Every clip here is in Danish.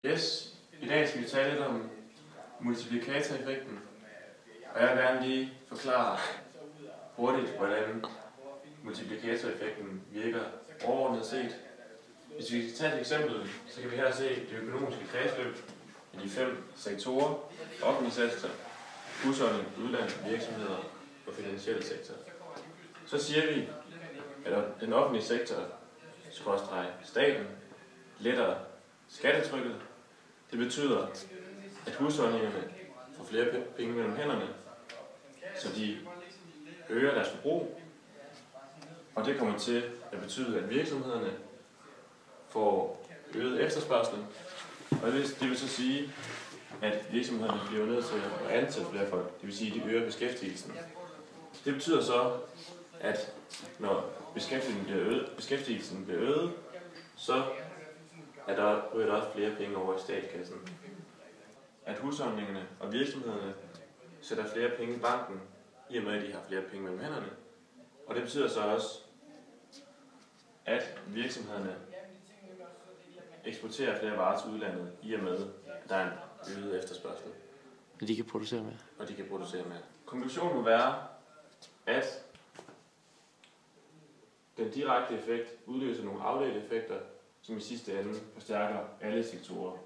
Yes, i dag skal vi tale lidt om multiplikatoreffekten, og jeg vil gerne lige forklare hurtigt, hvordan multiplikatoreffekten virker overordnet set. Hvis vi skal tage et eksempel, så kan vi her se det økonomiske kredsløb i de 5 sektorer: offentlig sektor, husholdning, udland, virksomheder og finansielle sektor. Så siger vi, at den offentlige sektor, staten, letter skattetrykket. Det betyder, at husholdningerne får flere penge mellem hænderne, så de øger deres forbrug. Og det kommer til at betyde, at virksomhederne får øget efterspørgsel. Og det vil så sige, at virksomhederne bliver nødt til at ansætte flere folk. Det vil sige, at de øger beskæftigelsen. Det betyder så, at når beskæftigelsen bliver øget, så ryger der også flere penge over i statskassen. At husholdningerne og virksomhederne sætter flere penge i banken, i og med at de har flere penge mellem hænderne. Og det betyder så også, at virksomhederne eksporterer flere varer til udlandet, i og med at der er en øget efterspørgsel. Og de kan producere mere. Og de kan producere mere. Konklusionen må være, at den direkte effekt udløser nogle afledte effekter, som i sidste ende forstærker alle sektorer.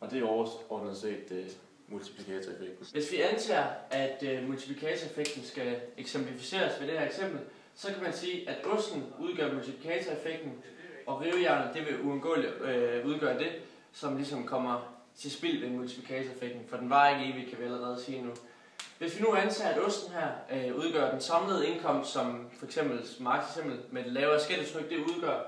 Og det er overordnet set multiplikatoreffekten. Hvis vi antager, at multiplikatoreffekten skal eksemplificeres ved det her eksempel, så kan man sige, at osten udgør multiplikatoreffekten, og rivejernet det vil uundgåeligt udgøre det, som ligesom kommer til spil ved multiplikatoreffekten, for den var ikke evigt, kan vi allerede sige nu. Hvis vi nu antager, at osten her udgør den samlede indkomst, som for eksempel Marx eksempel med det lavere skattetryk det udgør,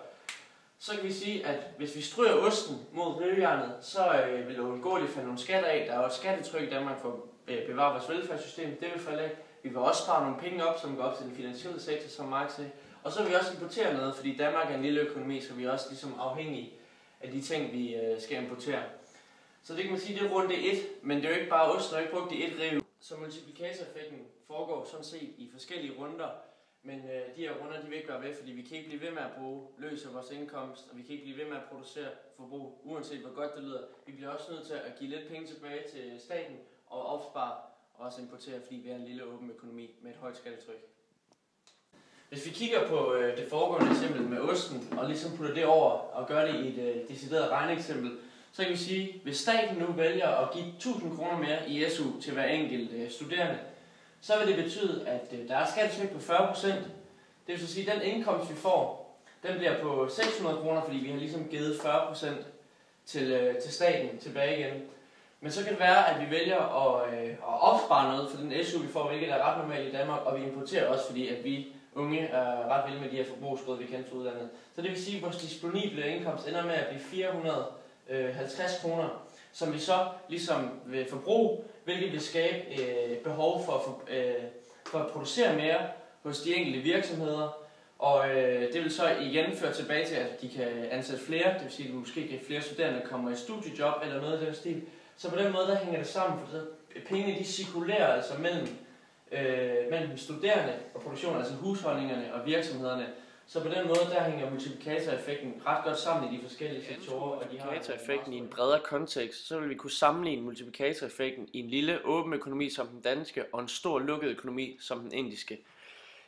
så kan vi sige, at hvis vi stryger osten mod rivejernet, så vil der uundgåeligt falde nogle skatter af. Der er jo et skattetryk i Danmark for at bevare vores velfærdssystem. Det vil falde af. Vi vil også spare nogle penge op, som går op til den finansielle sektor, som Marx sagde. Og så vil vi også importere noget, fordi Danmark er en lille økonomi, så vi er også ligesom afhængige af de ting, vi skal importere. Så det kan man sige, det er runde 1, men det er jo ikke bare osten, der er ikke brugt i et riv. Så multiplikatoreffekten foregår sådan set i forskellige runder. Men de her runder, de vil ikke være ved, fordi vi kan ikke blive ved med at bruge løs af vores indkomst, og vi kan ikke blive ved med at producere forbrug, uanset hvor godt det lyder. Vi bliver også nødt til at give lidt penge tilbage til staten og opspare og også importere, fordi vi er en lille åben økonomi med et højt skattetryk. Hvis vi kigger på det foregående eksempel med osten, og ligesom putter det over og gør det i et decideret regneeksempel, så kan vi sige, at hvis staten nu vælger at give 1000 kroner mere i SU til hver enkelt studerende, så vil det betyde, at der er skattetryk på 40%. Det vil så sige, at den indkomst, vi får, den bliver på 600 kroner, fordi vi har ligesom givet 40% til staten tilbage igen. Men så kan det være, at vi vælger at opspare noget for den SU, vi får, hvilket er ret normalt i Danmark, og vi importerer også, fordi at vi unge er ret vilde med de her forbrugsgoder, vi kender fra udlandet. Så det vil sige, at vores disponible indkomst ender med at blive 450 kroner, som vi så ligesom vil forbruge, hvilket vil skabe behov for at producere mere hos de enkelte virksomheder. Og det vil så igen føre tilbage til, at de kan ansætte flere, det vil sige, at måske kan flere studerende kommer i studiejob eller noget af den stil. Så på den måde der hænger det sammen, for pengene de cirkulerer altså mellem studerende og produktion, altså husholdningerne og virksomhederne. Så på den måde der hænger multiplikatoreffekten ret godt sammen i de forskellige sektorer. Og multiplikatoreffekten i en bredere kontekst, så vil vi kunne sammenligne multiplikatoreffekten i en lille åben økonomi som den danske og en stor lukket økonomi som den indiske.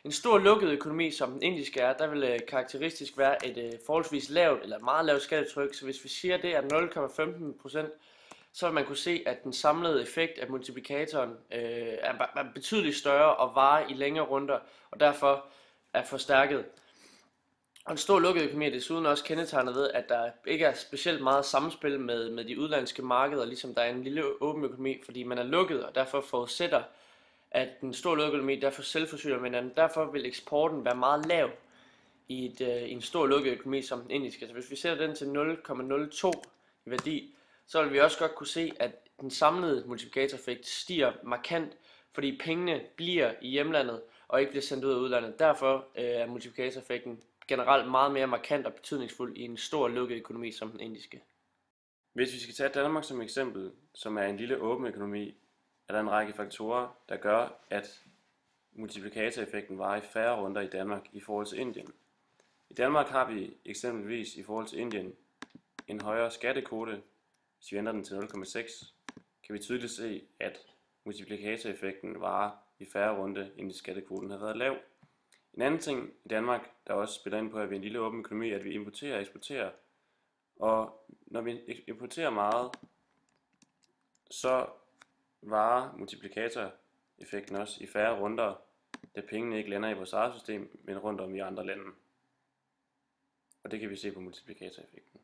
En stor lukket økonomi som den indiske er, der vil karakteristisk være et forholdsvis lavt eller meget lavt skattetryk, så hvis vi siger det er 0,15%, så vil man kunne se, at den samlede effekt af multiplikatoren er betydeligt større og varer i længere runder, og derfor er forstærket. Og en stor lukket økonomi er desuden også kendetegnet ved, at der ikke er specielt meget samspil med de udlandske markeder, ligesom der er en lille åben økonomi, fordi man er lukket, og derfor forudsætter, at den store lukket økonomi derfor selvforsyner med hinanden. Derfor vil eksporten være meget lav i en stor lukket økonomi som den indiske. Så hvis vi sætter den til 0,02 i værdi, så vil vi også godt kunne se, at den samlede multiplikatoreffekt stiger markant, fordi pengene bliver i hjemlandet og ikke bliver sendt ud af udlandet. Derfor er multiplikatoreffekten generelt meget mere markant og betydningsfuld i en stor lukket økonomi som den indiske. Hvis vi skal tage Danmark som eksempel, som er en lille åben økonomi, er der en række faktorer, der gør, at multiplikatoreffekten varer i færre runder i Danmark i forhold til Indien. I Danmark har vi eksempelvis i forhold til Indien en højere skattekvote, hvis vi ændrer den til 0,6, kan vi tydeligt se, at multiplikatoreffekten varer i færre runde, end skattekvoten har været lav. En anden ting i Danmark, der også spiller ind på, at vi er en lille åben økonomi, at vi importerer og eksporterer. Og når vi importerer meget, så varer multiplikatoreffekten også i færre runder, da pengene ikke lander i vores eget system, men rundt om i andre lande. Og det kan vi se på multiplikatoreffekten.